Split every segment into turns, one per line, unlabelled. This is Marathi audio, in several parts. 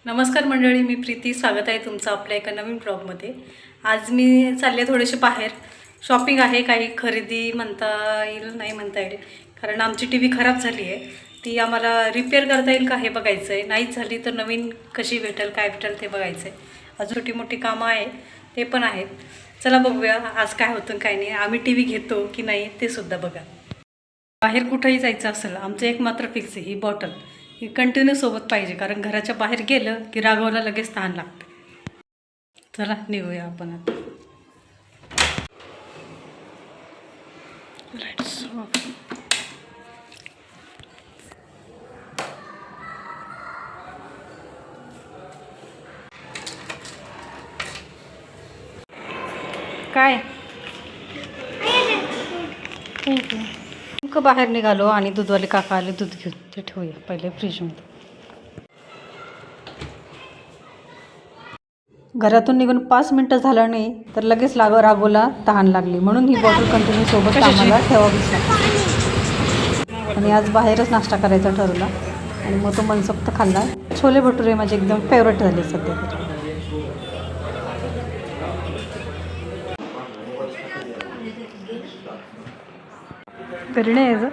नमस्कार मंडळी, मी प्रीती. स्वागत आहे तुमचं आपल्या एका नवीन ब्लॉगमध्ये. आज मी चालले थोडेसे बाहेर. शॉपिंग आहे, काही खरेदी म्हणता येईल नाही म्हणता येईल, कारण आमची टी व्ही खराब झाली आहे. ती आम्हाला रिपेअर करता येईल का हे बघायचं आहे. नाहीच झाली तर नवीन कशी भेटेल, काय भेटेल ते बघायचं आहे. अजून छोटी मोठी कामं आहे ते पण आहेत. चला बघूया आज काय होतं काय नाही. आम्ही टी व्ही घेतो की नाही ते सुद्धा बघा. बाहेर कुठंही जायचं असेल, आमचं एक मात्र फिक्स आहे, ही बॉटल ही कंटिन्यू सोबत पाहिजे, कारण घराच्या बाहेर गेलं की राघवला लगेच तहान लागते. चला निघूया आपण आता. Lights of. काय नेमकं बाहेर निघालो आणि दूधवाले काका आले, दूध घेऊन. ते ठेवूया पहिले फ्रीजमध्ये. घरातून निघून 5 मिनटं झालं नाही तर लगेच राघवला तहान लागली, म्हणून ही बॉटल कंटिन्यू सोबत आम्हाला ठेवावीच लागते. आणि आज बाहेरच नाश्ता करायचा ठरवला आणि मग तो मनसोक्त खाल्ला. छोले भटुरे माझे एकदम फेवरेट झाले सध्या तरी. घरी नाही यायचं.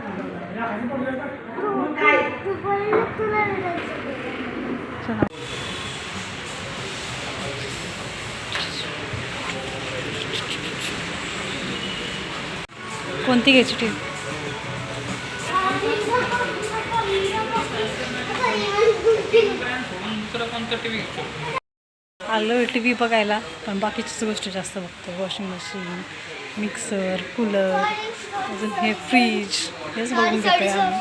कोणती घ्यायची टी व्ही? आलो टी व्ही बघायला, पण बाकीच्याच गोष्टी जास्त बघतो. वॉशिंग मशीन, मिक्सर, कूलर, अजून हे फ्रीज, हेच बघून घेतो आहे आम्ही.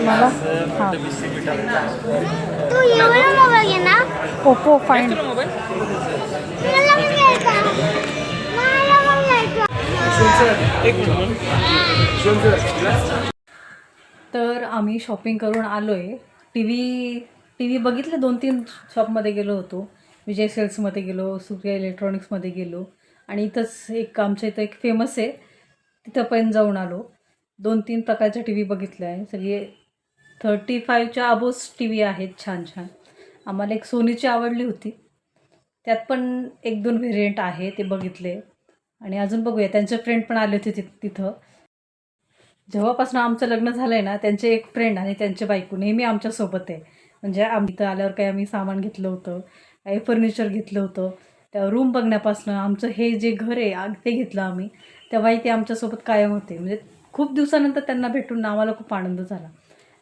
मला ओप्पो फाईन. तर आम्ही शॉपिंग करून आलो आहे. टी व्ही बघितले, 2-3 शॉपमध्ये गेलो होतो. विजय सेल्समध्ये गेलो, सूर्या इलेक्ट्रॉनिक्समध्ये गेलो, आणि इथंच एक आमच्या इथं एक फेमस आहे तिथं पण जाऊन आलो. 2-3 प्रकारच्या टी व्ही बघितल्या आहे. सगळे 35च्या अबोव्ह टी व्ही आहेत, छान छान. आम्हाला एक सोनीची आवडली होती, त्यात पण 1-2 व्हेरियंट आहे, ते बघितले. आणि अजून बघूया, त्यांचे फ्रेंड पण आले होते तिथं. जेव्हापासून आमचं लग्न झालं आहे ना, त्यांचे एक फ्रेंड आणि त्यांचे बायको नेहमी आमच्यासोबत आहे. म्हणजे आम्ही इथं आल्यावर काही आम्ही सामान घेतलं होतं, काही फर्निचर घेतलं होतं, त्या रूम बघण्यापासून आमचं हे जे घर आहे ते घेतलं आम्ही, तेव्हाही ते आमच्यासोबत कायम होते. म्हणजे खूप दिवसानंतर त्यांना भेटून आम्हाला खूप आनंद झाला.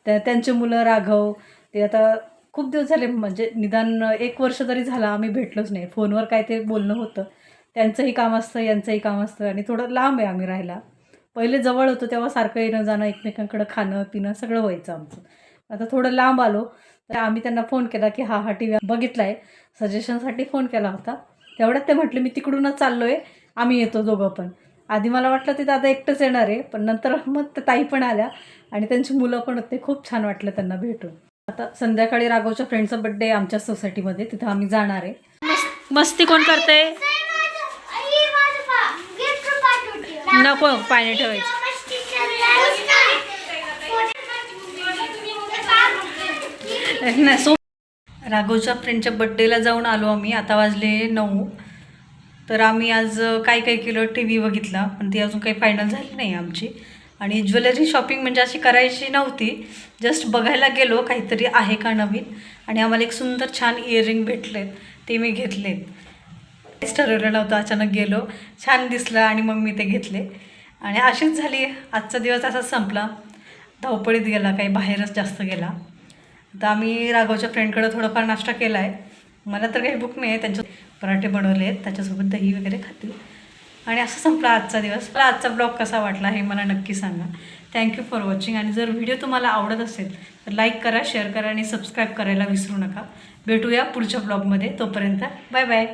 त्यांचे मुलं राघव, ते आता खूप दिवस झाले, म्हणजे निदान 1 वर्ष तरी झालं आम्ही भेटलोच नाही. फोनवर काय ते बोलणं होतं. त्यांचंही काम असतं, यांचंही काम असतं, आणि थोडं लांब आहे आम्ही राहायला. पहिले जवळ होतं तेव्हा सारखं येणं जाणं, एकमेकांकडं खाणं पिणं सगळं व्हायचं आमचं. आता थोडं लांब आलो तर आम्ही त्यांना फोन केला की हा टी व्ही बघितला आहे, सजेशनसाठी फोन केला होता. तेवढ्यात ते म्हटले मी तिकडूनच चाललो आहे, आम्ही येतो दोघं पण. आधी मला वाटलं ते दादा एकटंच येणार आहे, पण नंतर मग त्या ताई पण आल्या आणि त्यांची मुलं पण होते. खूप छान वाटलं त्यांना भेटून. आता संध्याकाळी राघवच्या फ्रेंडचा बड्डे आहे आमच्या सोसायटीमध्ये, तिथं आम्ही जाणार आहे. मस्ती कोण करते? नको पाणी ठेवायचं. राघवच्या फ्रेंडच्या बड्डेला जाऊन आलो आम्ही. आता वाजले 9. तर आम्ही आज काय केलं, टी व्ही बघितला, पण ती अजून काही फायनल झाली नाही आमची. आणि ज्वेलरी शॉपिंग म्हणजे अशी करायची नव्हती, जस्ट बघायला गेलो काहीतरी आहे का नवीन. आणि आम्हाला एक सुंदर छान इयरिंग भेटलेत, ते मी घेतलेत. तेच ठरवलं नव्हतं, अचानक गेलो, छान दिसलं आणि मग मी ते घेतले. आणि अशीच झाली, आजचा दिवस असाच संपला, धावपळीत गेला, काही बाहेरच जास्त गेला. आता आम्ही राघवच्या फ्रेंडकडं थोडंफार नाश्ता केला आहे. मला तर काही भूक नाही आहे. त्यांच्या पराठे बनवले आहेत, त्याच्यासोबत दही वगैरे खातील. आणि असं संपला आजचा दिवस. मला आजचा ब्लॉग कसा वाटला हे मला नक्की सांगा. Thank you for watching. आणि जर व्हिडिओ तुम्हाला आवडत असेल तर लाईक करा, शेअर करा आणि सबस्क्राईब करायला विसरू नका. भेटूया पुढच्या ब्लॉगमध्ये. तोपर्यंत बाय बाय.